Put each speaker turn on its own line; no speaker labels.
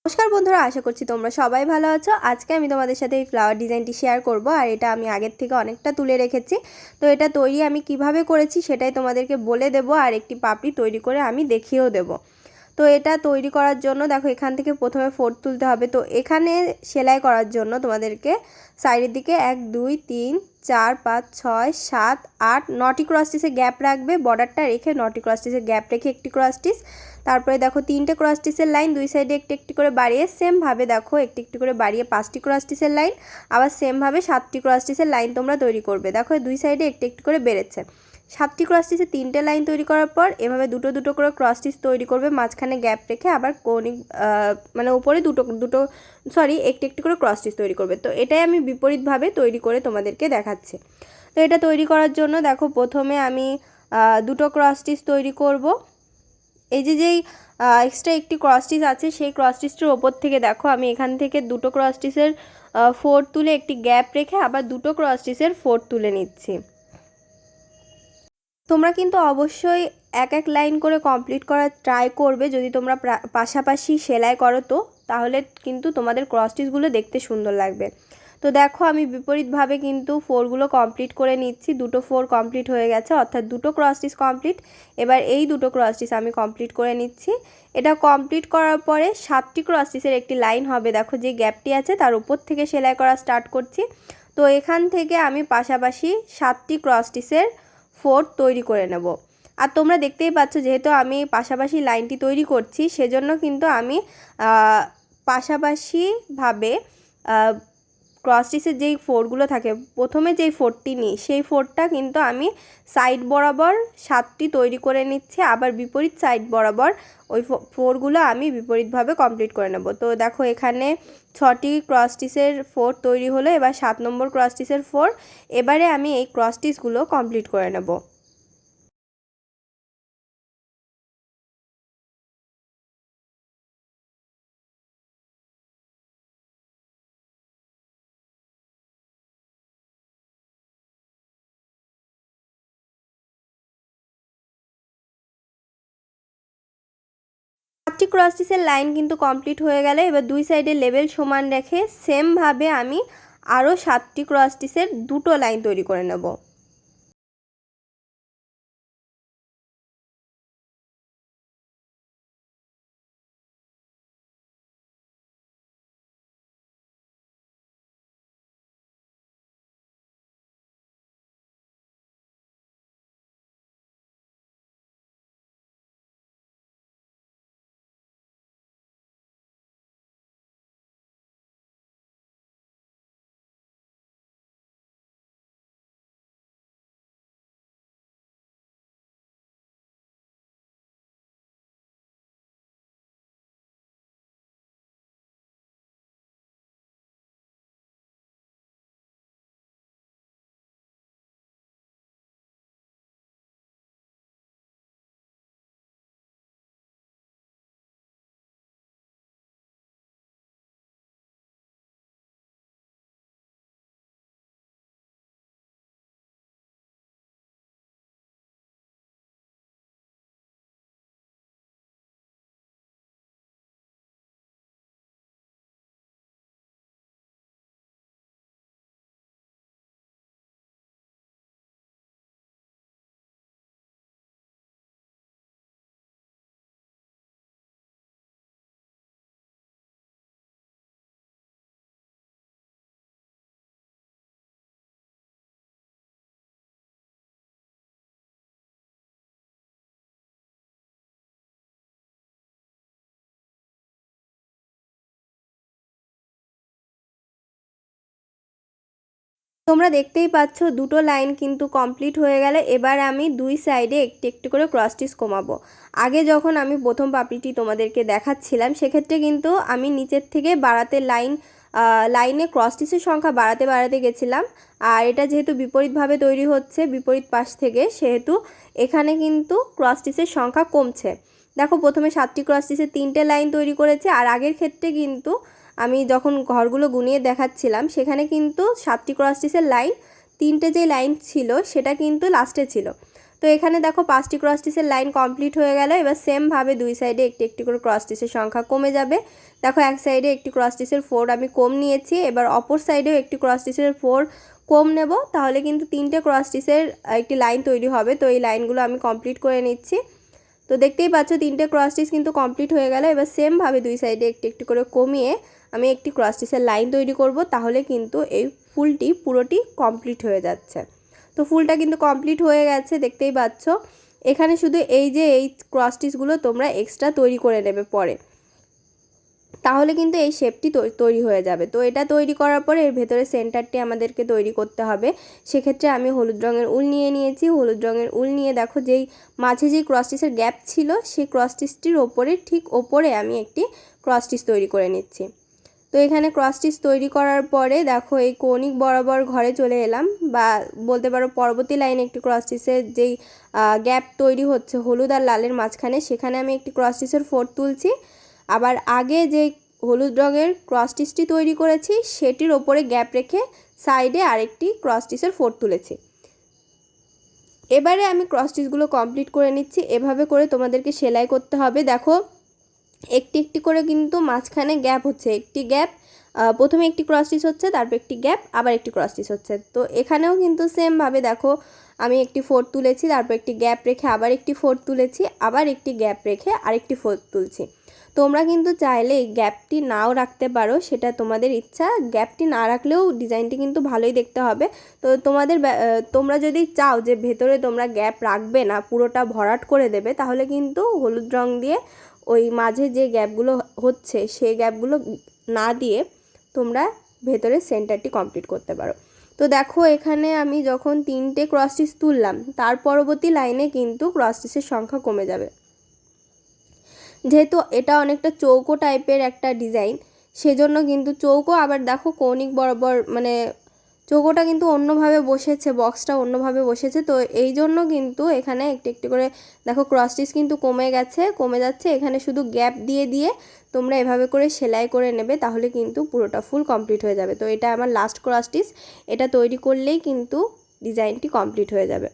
নমস্কার বন্ধুরা, আশা করছি তোমরা সবাই ভালো আছো। আজকে আমি তোমাদের সাথে এই ফ্লাওয়ার ডিজাইনটি শেয়ার করব, আর এটা আমি আগের থেকে অনেকটা তুলে রেখেছি। তো এটা তৈরি আমি কিভাবে করেছি সেটাই তোমাদেরকে বলে দেব, আর একটি পাপড়ি তৈরি করে আমি দেখিয়েও দেব। তো এটা তৈরি করার জন্য দেখো, এখান থেকে প্রথমে 4 তুলতে হবে। তো এখানে সেলাই করার জন্য তোমাদেরকে সাইডের দিকে 1 2 3 4 5 6 7 8 9টি ক্রস স্টিচের গ্যাপ রাখবে। বর্ডারটা রেখে 9টি ক্রস স্টিচের গ্যাপ রেখে একটি ক্রস স্টিচ, তারপরে দেখো 3টে ক্রস স্টিচের লাইন দুই সাইডে একটি একটি করে বাড়িয়ে, সেম ভাবে দেখো একটি একটি করে বাড়িয়ে 5টি ক্রস স্টিচের লাইন, আবার সেম ভাবে 7টি ক্রস স্টিচের লাইন তোমরা তৈরি করবে। দেখো দুই সাইডে একটি একটি করে বেড়েছে। 7টি ক্রস স্টিচে 3টে লাইন তৈরি করার পর এভাবে দুটো দুটো করে ক্রস স্টিচ তৈরি করবে, মাঝখানে গ্যাপ রেখে আবার কৌণিক মানে উপরে একটি একটি করে ক্রস স্টিচ তৈরি করবে। তো এটাই আমি বিপরীতভাবে তৈরি করে তোমাদেরকে দেখাচ্ছি। তো এটা তৈরি করার জন্য দেখো, প্রথমে আমি দুটো ক্রস স্টিচ তৈরি করব। এই যেই এক্সট্রা একটি ক্রস স্টিচ আছে, সেই ক্রস স্টিচটার ওপর থেকে দেখো আমি এখান থেকে দুটো ক্রস স্টিচের 4 তুলে একটি গ্যাপ রেখে আবার দুটো ক্রস স্টিচের 4 তুলে নিচ্ছি। তোমরা কিন্তু অবশ্যই এক এক লাইন করে কমপ্লিট করার ট্রাই করবে। যদি তোমরা পাশাপাশি সেলাই করো তো তাহলে কিন্তু তোমাদের ক্রস স্টিচগুলো দেখতে সুন্দর লাগবে। তো দেখো আমি বিপরীতভাবে কিন্তু 4গুলো কমপ্লিট করে নিচ্ছি। দুটো 4 কমপ্লিট হয়ে গেছে, অর্থাৎ দুটো ক্রস স্টিচ কমপ্লিট। এবার এই দুটো ক্রস স্টিচ আমি কমপ্লিট করে নিচ্ছি। এটা কমপ্লিট করার পরে 7টি ক্রস স্টিচের একটি লাইন হবে। দেখো যে গ্যাপটি আছে তার উপর থেকে সেলাই করা স্টার্ট করছি। তো এখান থেকে আমি পাশাপাশি 7টি ক্রস স্টিচের 4 তৈরি করে নেব। আর তোমরা দেখতেই পাচ্ছ, যেহেতু আমি পাশাপাশি লাইনটি তৈরি করছি সেজন্য কিন্তু আমি পাশাপাশিভাবে ক্রস স্টিচের যেই 4গুলো থাকে, প্রথমে যেই 4টি নিই সেই 4টা কিন্তু আমি সাইড বরাবর 7টি তৈরি করে নিচ্ছি, আবার বিপরীত সাইড বরাবর ওই 4গুলো আমি বিপরীতভাবে কমপ্লিট করে নেব। তো দেখো এখানে 6টি ক্রস স্টিচের 4 তৈরি হলো, এবার 7 নম্বর ক্রস স্টিচের 4। এবারে আমি এই ক্রস স্টিচগুলো কমপ্লিট করে নেব। পাঁচটি ক্রস স্টিচের লাইন কিন্তু কমপ্লিট হয়ে গেলে এবার দুই সাইডে লেভেল সমান রেখে সেমভাবে আমি আরও 7টি ক্রস স্টিচের দুটো লাইন তৈরি করে নেব। তোমরা দেখতেই পাচ্ছ দুটো লাইন কিন্তু কমপ্লিট হয়ে গেলে এবার আমি দুই সাইডে একটি একটি করে ক্রস স্টিচ কমাবো। আগে যখন আমি প্রথম পাপড়িটি তোমাদেরকে দেখাচ্ছিলাম সেক্ষেত্রে কিন্তু আমি নিচের থেকে বাড়াতে লাইনে ক্রস স্টিচের সংখ্যা বাড়াতে বাড়াতে গেছিলাম। আর এটা যেহেতু বিপরীতভাবে তৈরি হচ্ছে, বিপরীত পাশ থেকে, সেহেতু এখানে কিন্তু ক্রস স্টিচের সংখ্যা কমছে। দেখো প্রথমে 7টি ক্রস স্টিচের 3টে লাইন তৈরি করেছে, আর আগের ক্ষেত্রে কিন্তু আমি যখন ঘরগুলো গুনিয়ে দেখাচ্ছিলাম সেখানে কিন্তু 7টি ক্রস স্টিচের লাইন, 3টে যে লাইন ছিল সেটা কিন্তু লাস্টে ছিল। তো এখানে দেখো 5টি ক্রস স্টিচের লাইন কমপ্লিট হয়ে গেল। এবার সেমভাবে দুই সাইডে একটি একটি করে ক্রস স্টিচের সংখ্যা কমে যাবে। দেখো এক সাইডে একটি ক্রস স্টিচের 4 আমি কম নিয়েছি, এবার অপর সাইডেও একটি ক্রস স্টিচের 4 কম নেব, তাহলে কিন্তু 3টে ক্রস স্টিচের একটি লাইন তৈরি হবে। তো এই লাইনগুলো আমি কমপ্লিট করে নিচ্ছি। তো দেখতেই পাচ্ছ 3টে ক্রস স্টিচ কিন্তু কমপ্লিট হয়ে গেল। এবার সেমভাবে দুই সাইডে একটি একটি করে কমিয়ে আমি একটি ক্রস স্টিচের লাইন তৈরি করব, তাহলে কিন্তু এই ফুলটি পুরোটি কমপ্লিট হয়ে যাচ্ছে। তো ফুলটা কিন্তু কমপ্লিট হয়ে গেছে দেখতেই পাচ্ছ। এখানে শুধু এই যে এই ক্রস স্টিচগুলো তোমরা এক্সট্রা তৈরি করে নেবে পরে, তাহলে কিন্তু এই শেপটি তৈরি হয়ে যাবে। তো এটা তৈরি করার পরে এর ভেতরে সেন্টারটি আমাদেরকে তৈরি করতে হবে। সেক্ষেত্রে আমি হলুদ রঙের উল নিয়ে নিয়েছি। হলুদ রঙের উল নিয়ে দেখো যেই মাঝে যেই ক্রস স্টিচের গ্যাপ ছিল সেই ক্রস স্টিচটির ওপরে ঠিক ওপরে আমি একটি ক্রস স্টিচ তৈরি করে নিচ্ছি। তো এখানে ক্রস স্টিচ তৈরি করার পরে দেখো এই কৌণিক বরাবর ঘরে চলে এলাম, বা বলতে পারো পরবর্তী লাইনে একটি ক্রস স্টিচের যেই গ্যাপ তৈরি হচ্ছে হলুদ আর লালের মাঝখানে, সেখানে আমি একটি ক্রস স্টিচের 4 তুলছি। আবার আগে যে হলুদ রঙের ক্রস স্টিচটি তৈরি করেছি সেটির ওপরে গ্যাপ রেখে সাইডে আরেকটি ক্রস স্টিচের 4 তুলেছি। এবারে আমি ক্রস স্টিচগুলো কমপ্লিট করে নিচ্ছি। এভাবে করে তোমাদেরকে সেলাই করতে হবে। দেখো একটি একটি করে কিন্তু মাঝখানে গ্যাপ হচ্ছে, একটি গ্যাপ, প্রথমে একটি ক্রস স্টিচ হচ্ছে, তারপর একটি গ্যাপ, আবার একটি ক্রস স্টিচ হচ্ছে। তো এখানেও কিন্তু সেমভাবে দেখো আমি একটি 4 তুলেছি, তারপর একটি গ্যাপ রেখে আবার একটি 4 তুলেছি, আবার একটি গ্যাপ রেখে আরেকটি 4 তুলছি। তোমরা কিন্তু চাইলে এই গ্যাপটি নাও রাখতে পারো, সেটা তোমাদের ইচ্ছা। গ্যাপটি না রাখলেও ডিজাইনটি কিন্তু ভালোই দেখতে হবে। তো তোমরা যদি চাও যে ভেতরে তোমরা গ্যাপ রাখবে না, পুরোটা ভরাট করে দেবে, তাহলে কিন্তু হলুদ রং দিয়ে ওই মাঝে যে গ্যাপগুলো হচ্ছে সেই গ্যাপগুলো না দিয়ে তোমরা ভেতরে সেন্টারটি কমপ্লিট করতে পারো। তো দেখো এখানে আমি যখন 3টে ক্রস স্টিচ তুললাম, তার পরবর্তী লাইনে কিন্তু ক্রস স্টিচের সংখ্যা কমে যাবে। যেহেতু এটা অনেকটা চৌকো টাইপের একটা ডিজাইন, সেজন্য কিন্তু চৌকো, আবার দেখো কৌণিক বরাবর মানে চৌকোটা কিন্তু অন্যভাবে বসেছে, বক্সটা অন্যভাবে বসেছে। তো এই জন্য কিন্তু এখানে একটু একটু করে দেখো ক্রস স্টিচ কিন্তু কমে যাচ্ছে। এখানে শুধু গ্যাপ দিয়ে দিয়ে তোমরা এভাবে করে সেলাই করে নেবে, তাহলে কিন্তু পুরোটা ফুল কমপ্লিট হয়ে যাবে। তো এটা আমার লাস্ট ক্রস স্টিচ, এটা তৈরি করলেই কিন্তু ডিজাইনটি কমপ্লিট হয়ে যাবে।